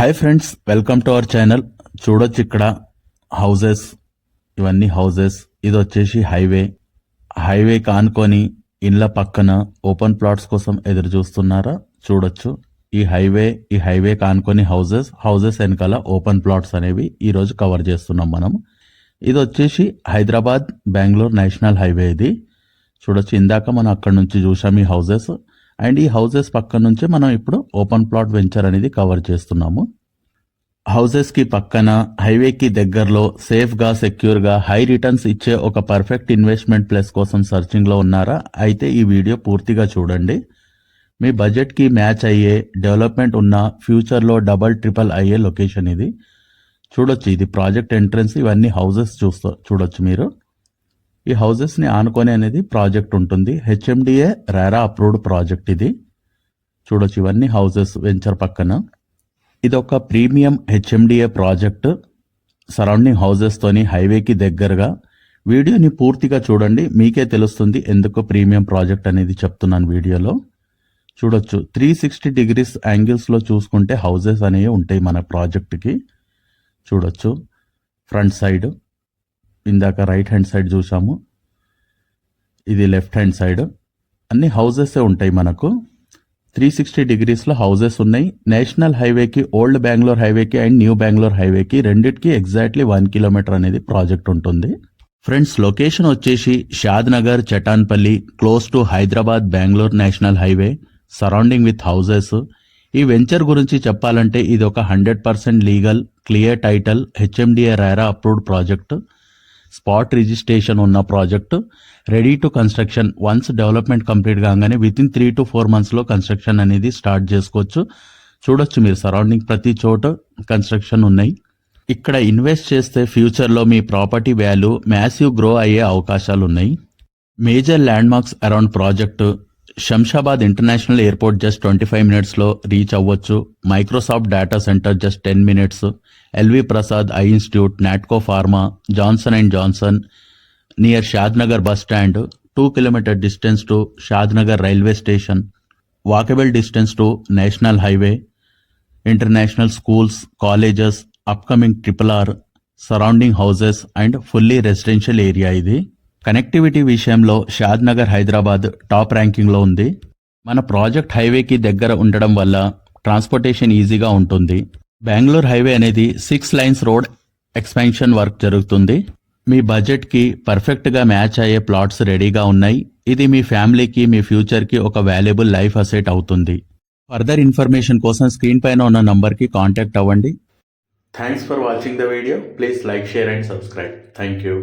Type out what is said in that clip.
Hi friends, welcome to our channel. చూడొచ్చు ఇక్కడ houses, ఇవన్నీ హౌసెస్. ఇది వచ్చేసి హైవే కానుకొని ఇండ్ల పక్కన ఓపెన్ ప్లాట్స్ కోసం ఎదురు చూస్తున్నారా? చూడొచ్చు ఈ హైవే కానుకొని హౌసెస్ వెనకాల ఓపెన్ ప్లాట్స్ అనేవి ఈ రోజు కవర్ చేస్తున్నాం మనం. ఇది వచ్చేసి హైదరాబాద్ బెంగళూరు నేషనల్ హైవే. ఇది చూడొచ్చు, ఇందాక మనం అక్కడ నుంచి చూసాం ఈ హౌసెస్. అండ్ ఈ హౌసెస్ పక్క నుంచే మనం ఇప్పుడు ఓపెన్ ప్లాట్ వెంచర్ అనేది కవర్ చేస్తున్నాము. హౌసెస్ కి పక్కన హైవేకి దగ్గరలో సేఫ్గా సెక్యూర్గా హై రిటర్న్స్ ఇచ్చే ఒక పర్ఫెక్ట్ ఇన్వెస్ట్మెంట్ ప్లేస్ కోసం సర్చింగ్లో ఉన్నారా? అయితే ఈ వీడియో పూర్తిగా చూడండి. మీ బడ్జెట్కి మ్యాచ్ అయ్యే డెవలప్మెంట్ ఉన్న ఫ్యూచర్లో డబల్ ట్రిపుల్ అయ్యే లొకేషన్ ఇది. చూడొచ్చు, ఇది ప్రాజెక్ట్ ఎంట్రన్స్. ఇవన్నీ హౌసెస్ చూడొచ్చు మీరు. ఈ హౌసెస్ని ఆనుకొని అనేది ప్రాజెక్ట్ ఉంటుంది. హెచ్ఎండిఏ రేరా అప్రూవ్డ్ ప్రాజెక్ట్ ఇది. చూడొచ్చు, ఇవన్నీ హౌసెస్ వెంచర్ పక్కన. ఇది ఒక ప్రీమియం హెచ్ఎండిఏ ప్రాజెక్ట్ సరౌండింగ్ హౌసెస్తోని హైవేకి దగ్గరగా. వీడియోని పూర్తిగా చూడండి, మీకే తెలుస్తుంది ఎందుకు ప్రీమియం ప్రాజెక్ట్ అనేది చెప్తున్నాను వీడియోలో. చూడొచ్చు, 360 డిగ్రీస్ యాంగిల్స్లో చూసుకుంటే హౌసెస్ అనేవి ఉంటాయి మన ప్రాజెక్ట్కి. చూడొచ్చు, ఫ్రంట్ సైడ్ ఇందాక రైట్ హ్యాండ్ సైడ్ చూసాము, ఇది లెఫ్ట్ హ్యాండ్ సైడ్. అన్ని హౌసెస్ ఉంటాయి మనకు. 360 డిగ్రీస్లో హౌసెస్ ఉన్నాయి. నేషనల్ హైవేకి, ఓల్డ్ బెంగళూరు హైవేకి అండ్ న్యూ బెంగళూరు హైవేకి రెండిటికి ఎగ్జాక్ట్లీ 1 కిలోమీటర్ అనేది ప్రాజెక్ట్ ఉంటుంది. ఫ్రెండ్స్, లొకేషన్ వచ్చేసి Shadnagar, Chatanpally, close to Hyderabad Bengaluru national highway, surrounding with houses. ఈ వెంచర్ గురించి చెప్పాలంటే ఇది ఒక 100% legal, clear title, HMDA RERA approved project, spot registration ఉన్న project, ready to construction. Once development complete కాగానే వితిన్ 3 to 4 monthsలో కన్స్ట్రక్షన్ అనేది స్టార్ట్ చేసుకోవచ్చు. చూడొచ్చు మీరు, సరౌండింగ్ ప్రతి చోట కన్స్ట్రక్షన్ ఉన్నాయి. ఇక్కడ ఇన్వెస్ట్ చేస్తే ఫ్యూచర్లో మీ ప్రాపర్టీ వాల్యూ మ్యాసివ్ గ్రో అయ్యే అవకాశాలు ఉన్నాయి. Major landmarks around project: Shamshabad international airport just 25 minutesలో రీచ్ అవ్వచ్చు. Microsoft data centre just 10 minutes. LV Prasad eye institute, Natco pharma, Johnson and Johnson near Shadnagar bus stand, 2 kilometer distance to Shadnagar railway station, walkable distance to national highway, international schools, colleges, upcoming RRR, surrounding houses and fully residential area. ఇది connectivity విషయంలో షాద్ Nagar Hyderabad top ర్యాంకింగ్లో ఉంది. మన project హైవేకి దగ్గర ఉండడం వల్ల transportation ఈజీగా ఉంటుంది. బెంగళూరు హైవే అనేది 6 lanes రోడ్ ఎక్స్పాన్షన్ వర్క్ జరుగుతుంది. మీ బడ్జెట్కి పర్ఫెక్ట్గా మ్యాచ్ అయ్యే ప్లాట్స్ రెడీగా ఉన్నాయి. ఇది మీ ఫ్యామిలీకి, మీ ఫ్యూచర్కి ఒక వాల్యుబుల్ లైఫ్ అసెట్ అవుతుంది. ఫర్దర్ ఇన్ఫర్మేషన్ కోసం స్క్రీన్ పైన ఉన్న నంబర్కి కాంటాక్ట్ అవ్వండి. Thanks for watching the video. Please like, share and subscribe. Thank you.